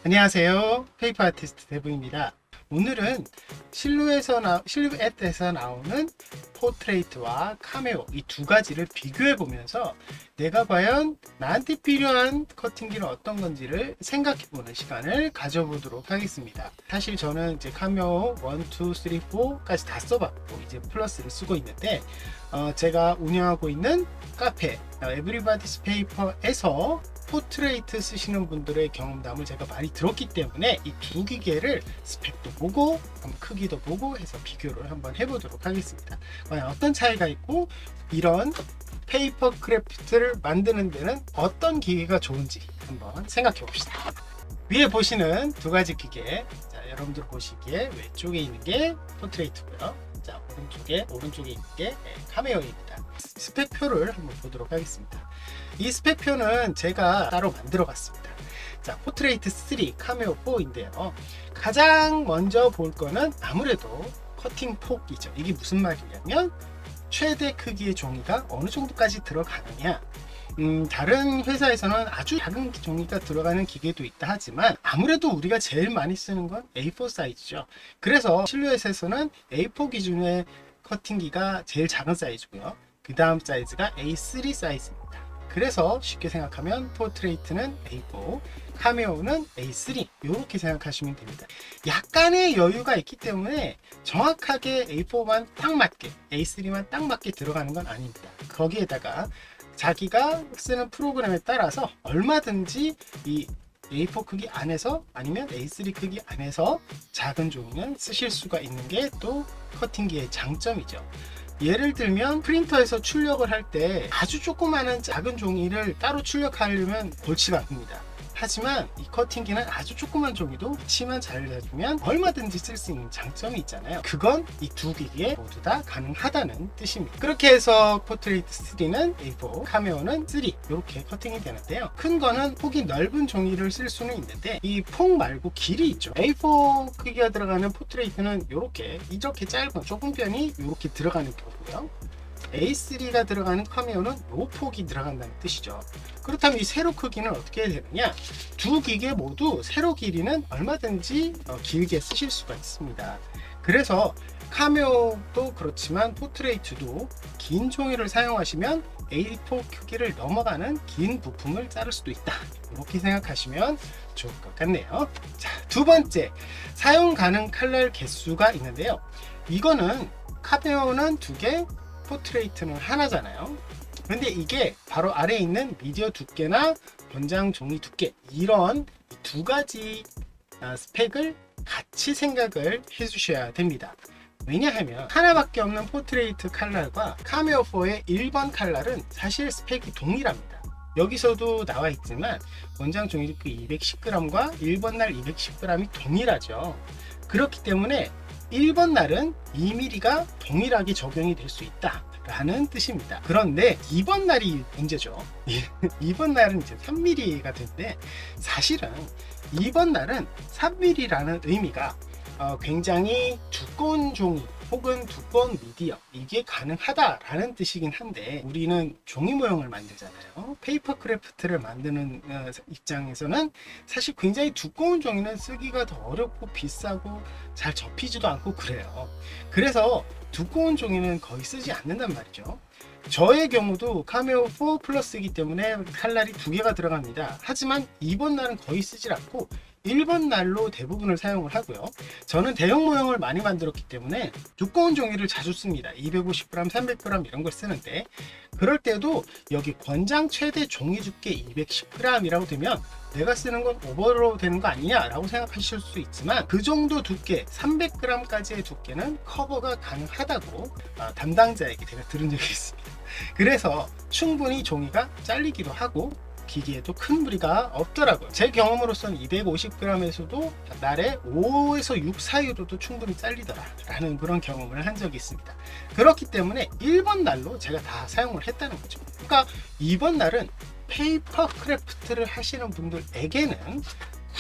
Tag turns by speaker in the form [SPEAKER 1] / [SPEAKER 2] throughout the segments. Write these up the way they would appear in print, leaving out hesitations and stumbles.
[SPEAKER 1] 안녕하세요. 페이퍼 아티스트 대부입니다. 오늘은 실루엣에서 나오는 포트레이트와 카메오 이 두 가지를 비교해 보면서 내가 과연 나한테 필요한 커팅기는 어떤 건지를 생각해 보는 시간을 가져보도록 하겠습니다. 사실 저는 이제 카메오 1, 2, 3, 4까지 다 써봤고 이제 플러스를 쓰고 있는데 제가 운영하고 있는 카페 에브리바디스 페이퍼에서 포트레이트 쓰시는 분들의 경험담을 제가 많이 들었기 때문에 이 두 기계를 스펙도 보고 크기도 보고 해서 비교를 한번 해보도록 하겠습니다. 과연 어떤 차이가 있고 이런 페이퍼 크래프트를 만드는 데는 어떤 기계가 좋은지 한번 생각해 봅시다. 위에 보시는 두 가지 기계, 자, 여러분들 보시기에 왼쪽에 있는 게 포트레이트고요. 자, 오른쪽에 있는 게 카메오입니다. 스펙표를 한번 보도록 하겠습니다. 이 스펙표는 제가 따로 만들어 봤습니다. 자, 포트레이트 3, 카메오 4인데요. 가장 먼저 볼 거는 아무래도 커팅 폭이죠. 이게 무슨 말이냐면 최대 크기의 종이가 어느 정도까지 들어가느냐. 다른 회사에서는 아주 작은 종이가 들어가는 기계도 있다 하지만 아무래도 우리가 제일 많이 쓰는 건 A4 사이즈죠. 그래서 실루엣에서는 A4 기준의 커팅기가 제일 작은 사이즈고요. 그 다음 사이즈가 A3 사이즈입니다. 그래서 쉽게 생각하면 포트레이트는 A4, 카메오는 A3 이렇게 생각하시면 됩니다. 약간의 여유가 있기 때문에 정확하게 A4만 딱 맞게, A3만 딱 맞게 들어가는 건 아닙니다. 거기에다가 자기가 쓰는 프로그램에 따라서 얼마든지 이 A4 크기 안에서 아니면 A3 크기 안에서 작은 종이는 쓰실 수가 있는 게 또 커팅기의 장점이죠. 예를 들면 프린터에서 출력을 할 때 아주 조그마한 작은 종이를 따로 출력하려면 골치가 아픕니다. 하지만 이 커팅기는 아주 조그만 종이도 위치만 잘 잡으면 얼마든지 쓸 수 있는 장점이 있잖아요. 그건 이 두 기기에 모두 다 가능하다는 뜻입니다. 그렇게 해서 포트레이트 3는 A4, 카메오는 3 이렇게 커팅이 되는데요. 큰 거는 폭이 넓은 종이를 쓸 수는 있는데 이 폭 말고 길이 있죠. A4 크기가 들어가는 포트레이트는 이렇게 짧은 좁은 편이 이렇게 들어가는 거고요. A3가 들어가는 카메오는 요 폭이 들어간다는 뜻이죠. 그렇다면 이 세로 크기는 어떻게 되느냐? 두 기계 모두 세로 길이는 얼마든지 길게 쓰실 수가 있습니다. 그래서 카메오도 그렇지만 포트레이트도 긴 종이를 사용하시면 A4 크기를 넘어가는 긴 부품을 자를 수도 있다. 이렇게 생각하시면 좋을 것 같네요. 자, 두 번째, 사용 가능 칼날 개수가 있는데요. 이거는 카메오는 2개, 포트레이트는 하나잖아요. 근데 이게 바로 아래에 있는 미디어 두께나 권장 종이 두께 이런 두 가지 스펙을 같이 생각을 해 주셔야 됩니다. 왜냐하면 하나밖에 없는 포트레이트 칼날과 카메오4의 1번 칼날은 사실 스펙이 동일합니다. 여기서도 나와 있지만 권장 종이 두께 210g과 1번 날 210g이 동일하죠. 그렇기 때문에 1번 날은 2mm가 동일하게 적용이 될 수 있다 라는 뜻입니다. 그런데 2번 날이 문제죠. 2번 날은 이제 3mm가 되는데 사실은 2번 날은 3mm라는 의미가 굉장히 두꺼운 종이 혹은 두꺼운 미디어 이게 가능하다라는 뜻이긴 한데 우리는 종이 모형을 만들잖아요. 페이퍼 크래프트를 만드는 입장에서는 사실 굉장히 두꺼운 종이는 쓰기가 더 어렵고 비싸고 잘 접히지도 않고 그래요. 그래서 두꺼운 종이는 거의 쓰지 않는단 말이죠. 저의 경우도 카메오 4 플러스이기 때문에 칼날이 2개가 들어갑니다. 하지만 2번 날은 거의 쓰질 않고 1번 날로 대부분을 사용을 하고요. 저는 대형 모형을 많이 만들었기 때문에 두꺼운 종이를 자주 씁니다. 250g, 300g 이런 걸 쓰는데 그럴 때도 여기 권장 최대 종이 두께 210g이라고 되면 내가 쓰는 건 오버로 되는 거 아니냐 라고 생각하실 수 있지만 그 정도 두께 300g까지의 두께는 커버가 가능하다고 담당자에게 제가 들은 적이 있습니다. 그래서 충분히 종이가 잘리기도 하고 기기에도 큰 무리가 없더라고요. 제 경험으로서는 250g에서도 날에 5에서 6 사이로도 충분히 잘리더라 라는 그런 경험을 한 적이 있습니다. 그렇기 때문에 1번 날로 제가 다 사용을 했다는 거죠. 그러니까 2번 날은 페이퍼 크래프트를 하시는 분들에게는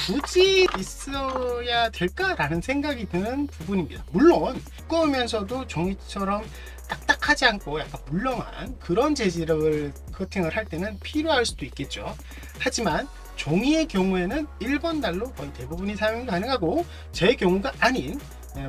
[SPEAKER 1] 굳이 있어야 될까라는 생각이 드는 부분입니다. 물론 두꺼우면서도 종이처럼 딱딱하지 않고 약간 물렁한 그런 재질을 커팅을 할 때는 필요할 수도 있겠죠. 하지만 종이의 경우에는 1번 날로 거의 대부분이 사용이 가능하고, 제 경우가 아닌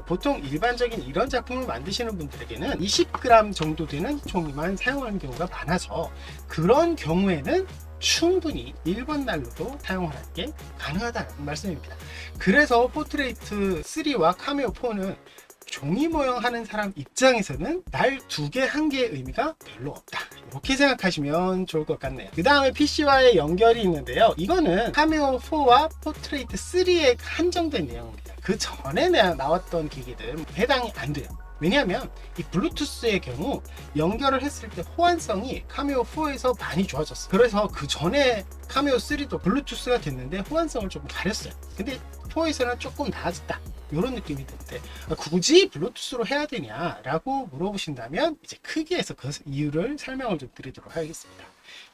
[SPEAKER 1] 보통 일반적인 이런 작품을 만드시는 분들에게는 20g 정도 되는 종이만 사용하는 경우가 많아서, 그런 경우에는 충분히 1번 난로도 사용하는 게 가능하다는 말씀입니다. 그래서 포트레이트 3와 카메오 4는 종이 모형 하는 사람 입장에서는 날 2개, 1개의 의미가 별로 없다, 이렇게 생각하시면 좋을 것 같네요. 그 다음에 PC와의 연결이 있는데요. 이거는 카메오 4와 포트레이트 3에 한정된 내용입니다. 그 전에 나왔던 기기들은 해당이 안 돼요. 왜냐하면 이 블루투스의 경우 연결을 했을 때 호환성이 카메오 4에서 많이 좋아졌어요. 그래서 그 전에 카메오 3도 블루투스가 됐는데 호환성을 조금 가렸어요. 근데 4에서는 조금 나아졌다, 이런 느낌이 드는데, 굳이 블루투스로 해야 되냐 라고 물어보신다면 이제 크기에서 그 이유를 설명을 좀 드리도록 하겠습니다.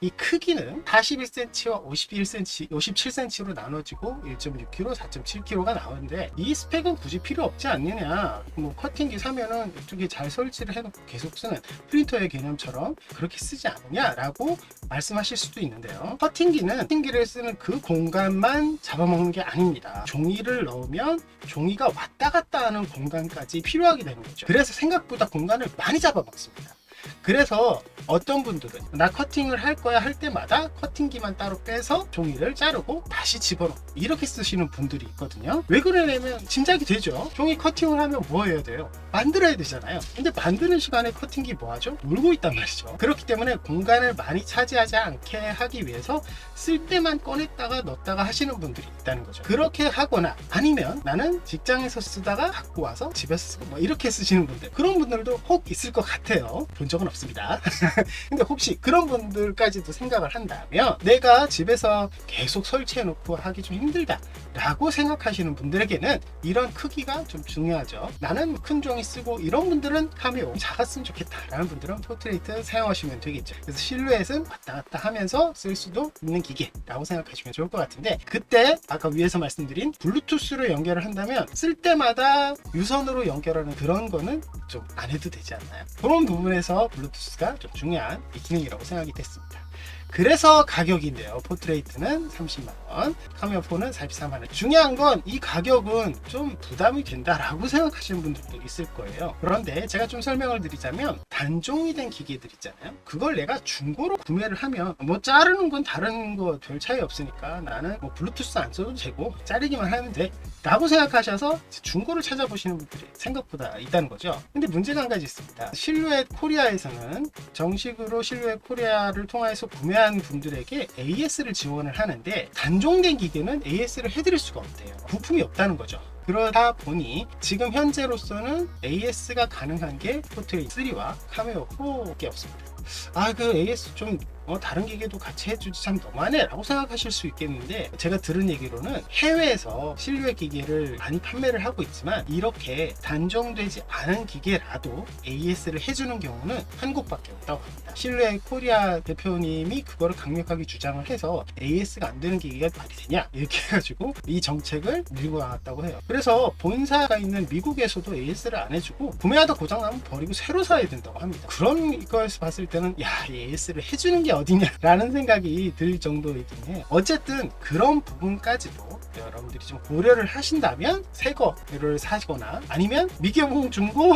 [SPEAKER 1] 이 크기는 41cm와 57cm로 나눠지고 1.6kg, 4.7kg가 나오는데, 이 스펙은 굳이 필요 없지 않느냐, 뭐 커팅기 사면은 이쪽에 잘 설치를 해놓고 계속 쓰는 프린터의 개념처럼 그렇게 쓰지 않느냐 라고 말씀하실 수도 있는데요. 커팅기를 쓰는 그 공간만 잡아먹는 게 아닙니다. 종이를 넣으면 종이가 왔다 갔다 하는 공간까지 필요하게 되는 거죠. 그래서 생각보다 공간을 많이 잡아먹습니다. 그래서 어떤 분들은 나 커팅을 할 거야 할 때마다 커팅기만 따로 빼서 종이를 자르고 다시 집어넣고 이렇게 쓰시는 분들이 있거든요. 왜 그러냐면 짐작이 되죠. 종이 커팅을 하면 뭐 해야 돼요? 만들어야 되잖아요. 근데 만드는 시간에 커팅기 뭐 하죠? 놀고 있단 말이죠. 그렇기 때문에 공간을 많이 차지하지 않게 하기 위해서 쓸 때만 꺼냈다가 넣었다가 하시는 분들이 있다는 거죠. 그렇게 하거나 아니면 나는 직장에서 쓰다가 갖고 와서 집에서 쓰고 뭐 이렇게 쓰시는 분들, 그런 분들도 혹 있을 것 같아요. 본 적은 없습니다. 근데 혹시 그런 분들까지도 생각을 한다면, 내가 집에서 계속 설치해 놓고 하기 좀 힘들다 라고 생각하시는 분들에게는 이런 크기가 좀 중요하죠. 나는 큰 종이 쓰고, 이런 분들은 카메오 작았으면 좋겠다 라는 분들은 포트레이트 사용하시면 되겠죠. 그래서 실루엣은 왔다 갔다 하면서 쓸 수도 있는 기계라고 생각하시면 좋을 것 같은데, 그때 아까 위에서 말씀드린 블루투스로 연결을 한다면 쓸 때마다 유선으로 연결하는 그런 거는 좀 안 해도 되지 않나요? 그런 부분에서 블루투스가 좀 중요한 기능이라고 생각이 됐습니다. 그래서 가격인데요. 포트레이트는 30만원, 카메오 4는 43만원. 중요한 건 이 가격은 좀 부담이 된다라고 생각하시는 분들도 있을 거예요. 그런데 제가 좀 설명을 드리자면, 단종이 된 기계들 있잖아요. 그걸 내가 중고로 구매를 하면 뭐 자르는 건 다른 거 별 차이 없으니까 나는 뭐 블루투스 안 써도 되고 자르기만 하면 돼 라고 생각하셔서 중고를 찾아보시는 분들이 생각보다 있다는 거죠. 근데 문제가 한 가지 있습니다. 실루엣 코리아에서는 정식으로 실루엣 코리아를 통해서 구매한 분들에게 AS를 지원을 하는데, 단종된 기계는 AS를 해드릴 수가 없대요. 부품이 없다는 거죠. 그러다 보니 지금 현재로서는 AS가 가능한 게 포트레이트 3와 카메오 4개 없습니다. 그 AS 좀 다른 기계도 같이 해주지 참 너무하네 라고 생각하실 수 있겠는데, 제가 들은 얘기로는 해외에서 실루엣 기계를 많이 판매를 하고 있지만 이렇게 단종되지 않은 기계라도 AS를 해주는 경우는 한국밖에 없다고 합니다. 실루엣 코리아 대표님이 그거를 강력하게 주장을 해서 AS가 안 되는 기계가 말이 되냐 이렇게 해가지고 이 정책을 밀고 나갔다고 해요. 그래서 본사가 있는 미국에서도 AS를 안 해주고, 구매하다 고장나면 버리고 새로 사야 된다고 합니다. 그런 거에서 봤을 때는 AS를 해주는 게 어디냐 라는 생각이 들 정도이긴 해요. 어쨌든 그런 부분까지도 여러분들이 좀 고려를 하신다면 새 거를 사시거나 아니면 미개봉 중고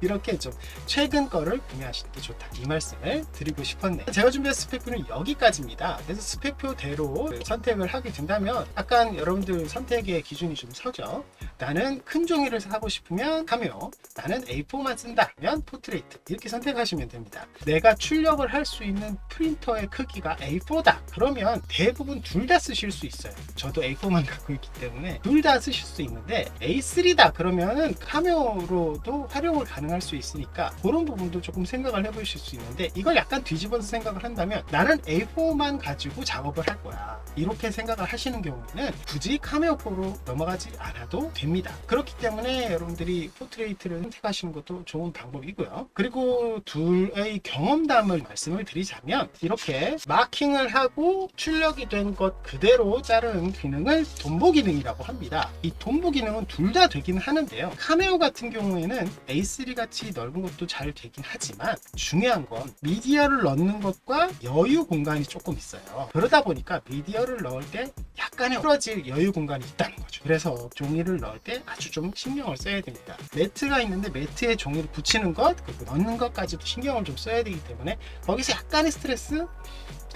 [SPEAKER 1] 이렇게 좀 최근 거를 구매하시는 게 좋다, 이 말씀을 드리고 싶었네요. 제가 준비한 스펙표는 여기까지입니다. 그래서 스펙표대로 선택을 하게 된다면 약간 여러분들 선택의 기준이 좀 서죠. 나는 큰 종이를 사고 싶으면 카메오, 나는 A4만 쓴다면 포트레이트, 이렇게 선택하시면 됩니다. 내가 출력을 할 수 있는 프린터의 크기가 A4다 그러면 대부분 둘 다 쓰실 수 있어요. 저도 A4만 갖고 있기 때문에 둘 다 쓰실 수 있는데, A3다 그러면은 카메오로도 활용을 가능할 수 있으니까 그런 부분도 조금 생각을 해보실 수 있는데, 이걸 약간 뒤집어서 생각을 한다면 나는 A4만 가지고 작업을 할 거야 이렇게 생각을 하시는 경우에는 굳이 카메오 4로 넘어가지 않아도 됩니다. 그렇기 때문에 여러분들이 포트레이트를 선택하시는 것도 좋은 방법이고요. 그리고 둘의 경험담을 말씀을 드리자면, 하냐면 이렇게 마킹을 하고 출력이 된 것 그대로 자르는 기능을 돈보 기능이라고 합니다. 이 돈보 기능은 둘 다 되긴 하는데요. 카메오 같은 경우에는 A3 같이 넓은 것도 잘 되긴 하지만 중요한 건 미디어를 넣는 것과 여유 공간이 조금 있어요. 그러다 보니까 미디어를 넣을 때 약간의 풀어질 여유 공간이 있다는 거죠. 그래서 종이를 넣을 때 아주 좀 신경을 써야 됩니다. 매트가 있는데 매트에 종이를 붙이는 것, 그리고 넣는 것까지도 신경을 좀 써야 되기 때문에 거기서 약간의 스트레스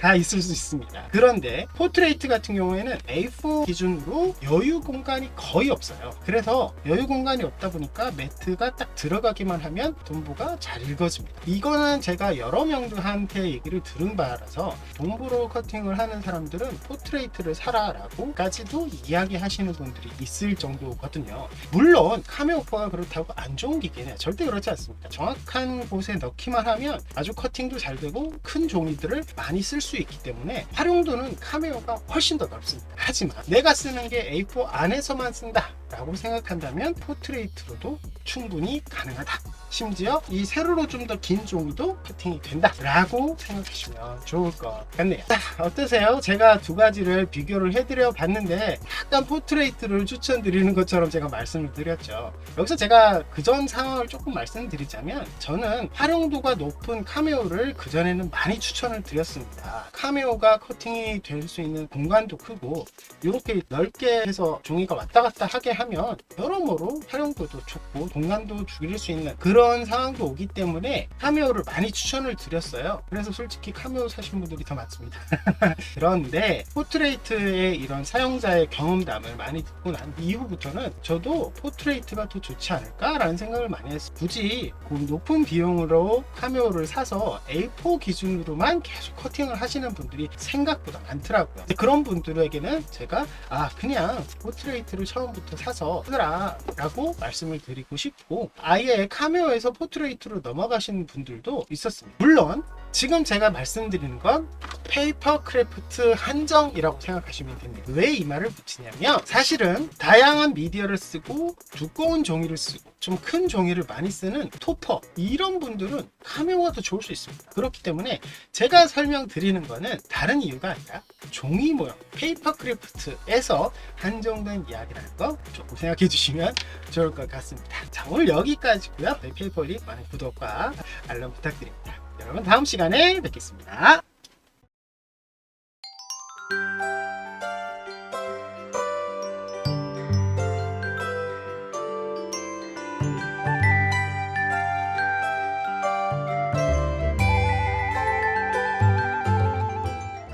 [SPEAKER 1] 다 있을 수 있습니다. 그런데 포트레이트 같은 경우에는 A4 기준으로 여유 공간이 거의 없어요. 그래서 여유 공간이 없다 보니까 매트가 딱 들어가기만 하면 돈보가 잘 읽어집니다. 이거는 제가 여러 명들한테 얘기를 들은 바라서 돈보로 커팅을 하는 사람들은 포트레이트를 사라 라고까지도 이야기하시는 분들이 있을 정도거든요. 물론 카메오퍼가 그렇다고 안 좋은 기계는 절대 그렇지 않습니다. 정확한 곳에 넣기만 하면 아주 커팅도 잘 되고 큰 종이들을 많이 쓸 수 있기 때문에 활용도는 카메오가 훨씬 더 넓습니다. 하지만 내가 쓰는 게 A4 안에서만 쓴다 라고 생각한다면 포트레이트로도 충분히 가능하다. 심지어 이 세로로 좀 더 긴 종이도 커팅이 된다 라고 생각하시면 좋을 것 같네요. 자, 어떠세요? 제가 두 가지를 비교를 해드려 봤는데 약간 포트레이트를 추천드리는 것처럼 제가 말씀을 드렸죠. 여기서 제가 그전 상황을 조금 말씀드리자면 저는 활용도가 높은 카메오를 그전에는 많이 추천을 드렸습니다. 카메오가 커팅이 될 수 있는 공간도 크고 이렇게 넓게 해서 종이가 왔다 갔다 하게 하면 여러모로 활용도도 좋고 공간도 줄일 수 있는 그런 상황도 오기 때문에 카메오를 많이 추천을 드렸어요. 그래서 솔직히 카메오 사신 분들이 더 많습니다. 그런데 포트레이트의 이런 사용자의 경험담을 많이 듣고 난 이후부터는 저도 포트레이트가 더 좋지 않을까라는 생각을 많이 했어요. 굳이 그 높은 비용으로 카메오를 사서 A4 기준으로만 계속 커팅을 하시는 분들이 생각보다 많더라고요. 그런 분들에게는 제가 그냥 포트레이트를 처음부터 사서 쓰라 라고 말씀을 드리고 싶고, 아예 카메오에서 포트레이트로 넘어가시는 분들도 있었습니다. 물론 지금 제가 말씀드리는 건 페이퍼 크래프트 한정이라고 생각하시면 됩니다. 왜 이 말을 붙이냐면 사실은 다양한 미디어를 쓰고 두꺼운 종이를 쓰고 좀 큰 종이를 많이 쓰는 토퍼 이런 분들은 카메오가 더 좋을 수 있습니다. 그렇기 때문에 제가 설명드리는 거는 다른 이유가 아니라 종이 모형 페이퍼 크래프트에서 한정된 이야기라는 거 조금 생각해 주시면 좋을 것 같습니다. 자, 오늘 여기까지고요. 페이퍼리 많은 구독과 알람 부탁드립니다. 여러분 다음 시간에 뵙겠습니다.